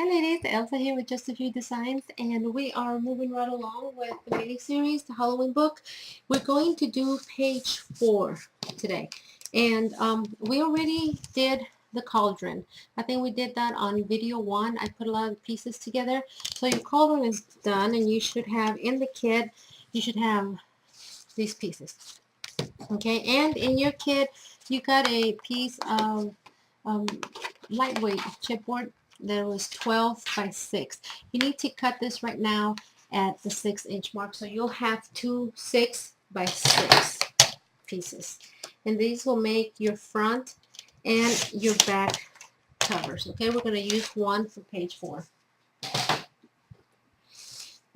Hi ladies, Elsa here with JustafewDesigns, and we are moving right along with the mini-series, the Halloween book. We're going to do page 4 today, and we already did the cauldron. I think we did that on video 1. I put a lot of pieces together. So your cauldron is done, and you should have in the kit, you should have these pieces. Okay, and in your kit, you got a piece of um, lightweight chipboard. There was 12 by 6. You need to cut this right now at the 6-inch mark, so you'll have 2 6 by 6 pieces, and these will make your front and your back covers. Okay, we're going to use one for page 4,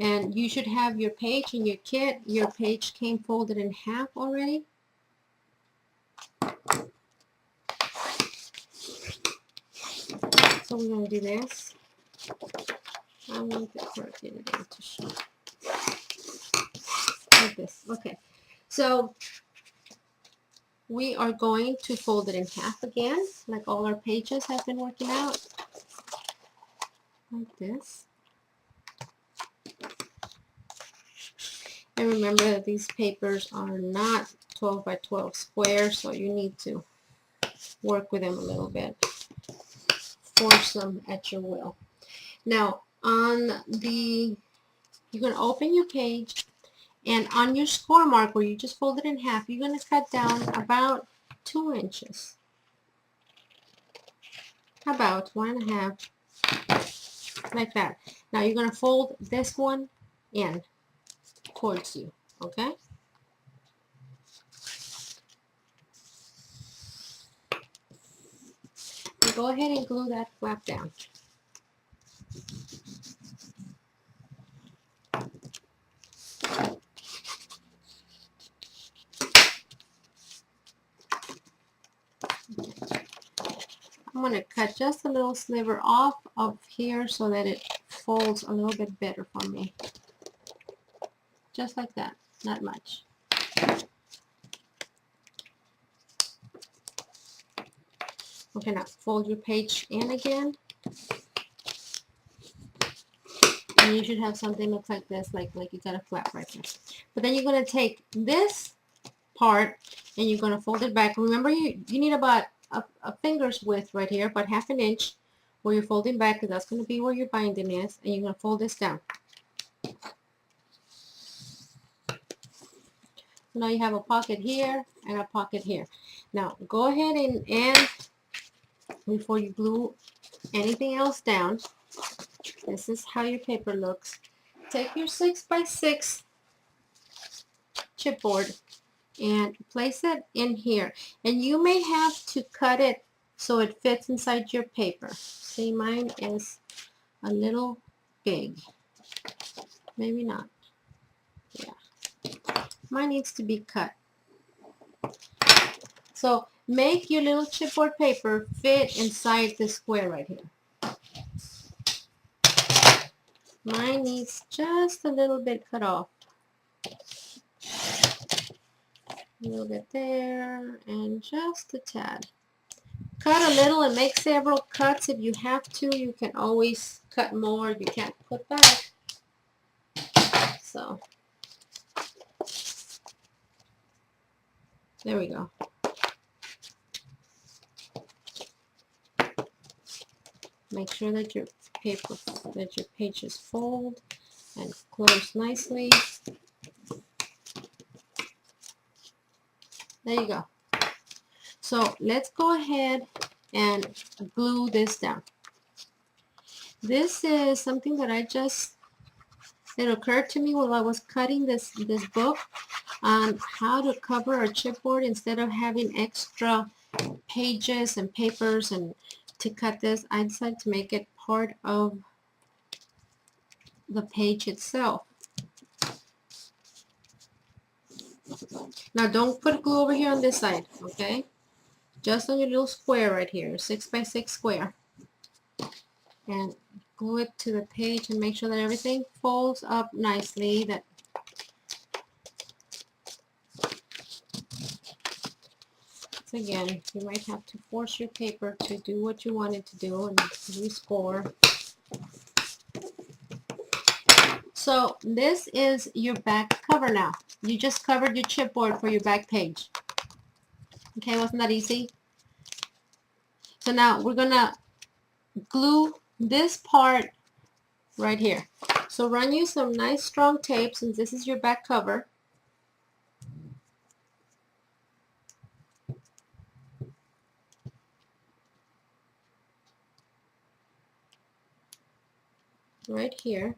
and you should have your page in your kit. Your page came folded in half already. So we're going to do this. I want the corrugated end to show. Like this. Okay. So we are going to fold it in half again, like all our pages have been working out. Like this. And remember that these papers are not 12 by 12 squares, so you need to work with them a little bit. Force them at your will. Now, you're going to open your page, and on your score mark where you just fold it in half, you're going to cut down about 2 inches. About 1.5, like that. Now you're going to fold this one in towards you, okay? And go ahead and glue that flap down. I'm going to cut just a little sliver off of here so that it folds a little bit better for me. Just like that, not much. Okay, now fold your page in again. And you should have something that looks like this, like you got a flap right there. But then you're going to take this part and you're going to fold it back. Remember, you need about a finger's width right here, about 1/2 inch where you're folding back, because that's going to be where your binding is, and you're going to fold this down. Now you have a pocket here and a pocket here. Now go ahead and before you glue anything else down, this is how your paper looks. Take your 6 by 6 chipboard and place it in here, and you may have to cut it so it fits inside your paper. See, mine is a little big. Maybe not. Yeah, mine needs to be cut. So make your little chipboard paper fit inside the square right here. Mine needs just a little bit cut off. A little bit there, and just a tad. Cut a little and make several cuts if you have to. You can always cut more. You can't put back. So there we go. Make sure that your pages fold and close nicely. There you go. So let's go ahead and glue this down. This is something that it occurred to me while I was cutting this book on how to cover a chipboard instead of having extra pages and papers. And to cut this, I decided to make it part of the page itself. Now don't put glue over here on this side, okay? Just on your little square right here, 6 by 6 square. And glue it to the page and make sure that everything folds up nicely. That again, you might have to force your paper to do what you want it to do and rescore. So this is your back cover now. You just covered your chipboard for your back page. Okay, wasn't that easy? So now we're gonna glue this part right here. So run you some nice strong tape since this is your back cover. Right here.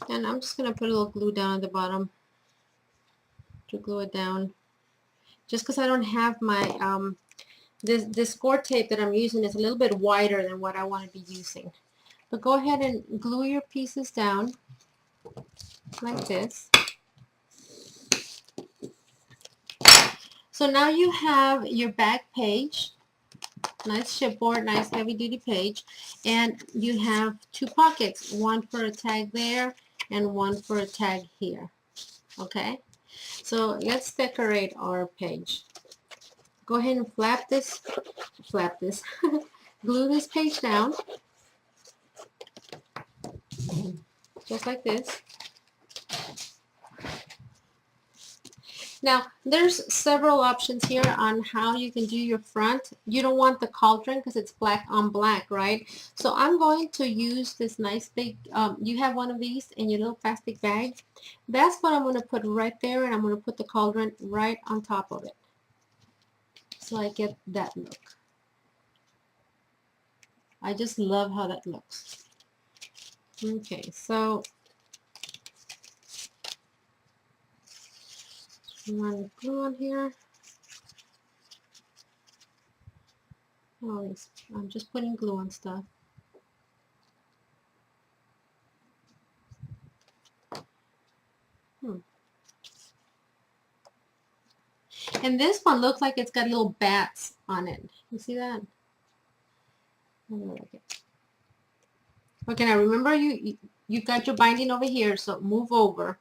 And I'm just going to put a little glue down at the bottom to glue it down. Just because I don't have my, this score tape that I'm using is a little bit wider than what I want to be using. But go ahead and glue your pieces down like this. So now you have your back page. Nice chipboard, nice heavy duty page. And you have two pockets, one for a tag there and one for a tag here. Okay, so let's decorate our page. Go ahead and flap this, glue this page down, just like this. Now, there's several options here on how you can do your front. You don't want the cauldron because it's black on black, right? So I'm going to use this nice big, you have one of these in your little plastic bag. That's what I'm going to put right there, and I'm going to put the cauldron right on top of it. So I get that look. I just love how that looks. Okay, so run glue on here. Oh, I'm just putting glue on stuff. And this one looks like it's got little bats on it. You see that? I don't like it. Okay, now remember you got your binding over here, so move over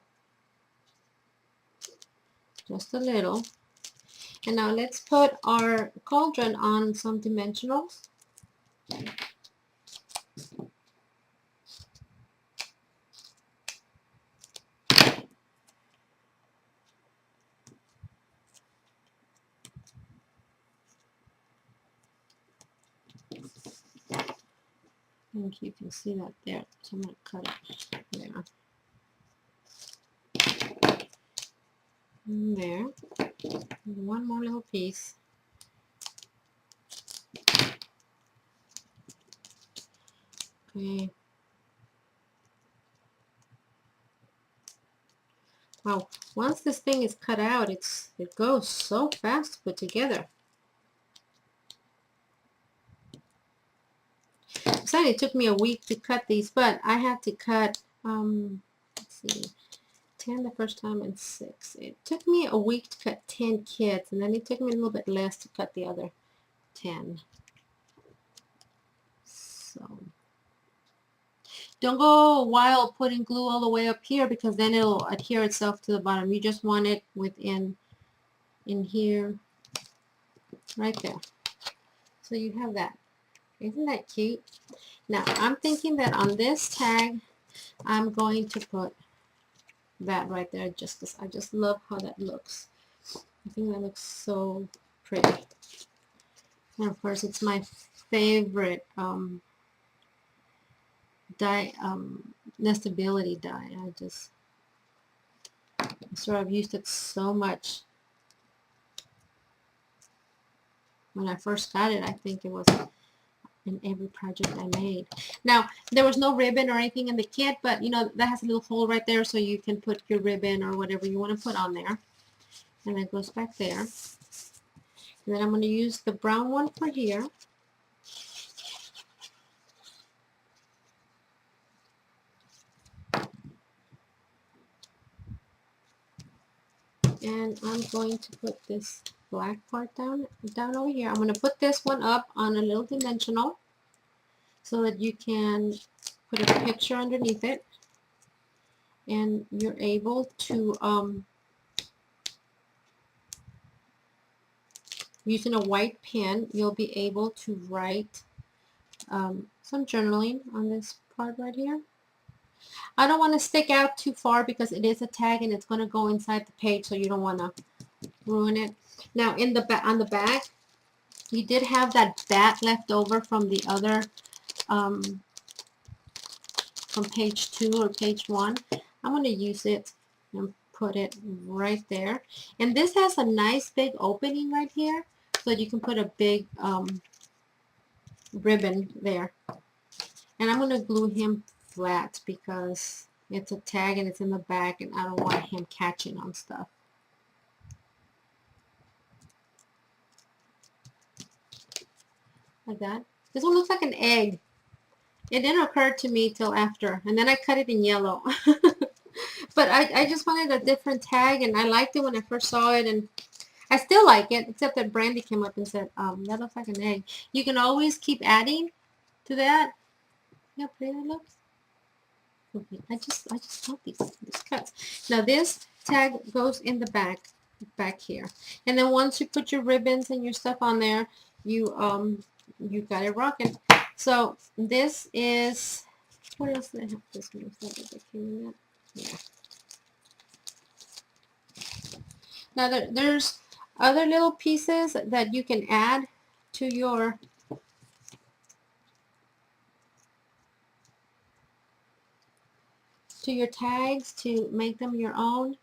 just a little. And now let's put our cauldron on some dimensionals. I think you can see that there, so I'm going to cut it there. And there. And one more little piece. Okay. Wow, once this thing is cut out, it goes so fast to put together. Besides, it took me a week to cut these, but I had to cut, let's see, 10 the first time and 6. It took me a week to cut 10 kits, and then it took me a little bit less to cut the other 10. So don't go wild putting glue all the way up here, because then it'll adhere itself to the bottom. You just want it within in here, right there. So you have that. Isn't that cute? Now I'm thinking that on this tag I'm going to put that right there, just because I just love how that looks. I think that looks so pretty. And of course it's my favorite die, nestability die. I sort of used it so much when I first got it. I think it was in every project I made. Now, there was no ribbon or anything in the kit, but you know, that has a little hole right there, so you can put your ribbon or whatever you want to put on there. And it goes back there. And then I'm going to use the brown one for here. And I'm going to put this black part down over here. I'm going to put this one up on a little dimensional so that you can put a picture underneath it, and you're able to using a white pen, you'll be able to write some journaling on this part right here. I don't want to stick out too far because it is a tag and it's going to go inside the page, so you don't want to ruin it. Now in the on the back, you did have that bat left over from the other from page 2 or page 1. I'm going to use it and put it right there. And this has a nice big opening right here, so you can put a big ribbon there. And I'm going to glue him flat because it's a tag and it's in the back and I don't want him catching on stuff. Like that. This one looks like an egg. It didn't occur to me till after, and then I cut it in yellow. But I just wanted a different tag, and I liked it when I first saw it, and I still like it, except that Brandy came up and said, that looks like an egg. You can always keep adding to that. See how pretty that looks? Okay, I just love these cuts. Now this tag goes in the back here, and then once you put your ribbons and your stuff on there, you got it rocking. So this is, what else did I have? This one, yeah. Now there's other little pieces that you can add to your tags to make them your own.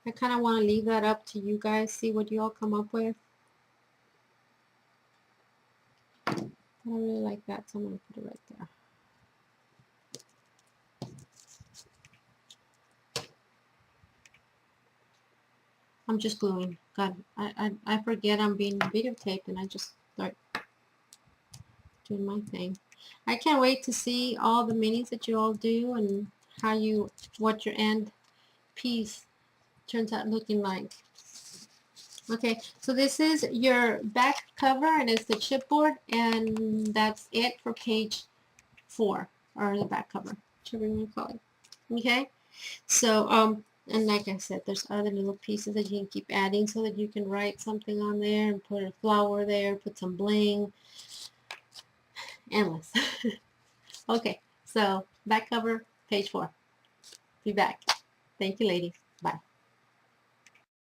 I kind of want to leave that up to you guys, see what you all come up with. I really like that, so I'm going to put it right there. I'm just gluing. God, I forget I'm being videotaped and I just start doing my thing. I can't wait to see all the minis that you all do and what your end piece turns out looking like. Okay, so this is your back cover and it's the chipboard, and that's it for page 4, or the back cover, whichever you want to call it. Okay, so and like I said, there's other little pieces that you can keep adding so that you can write something on there and put a flower there, put some bling. Endless. Okay, so back cover, page 4. Be back. Thank you, ladies. Bye.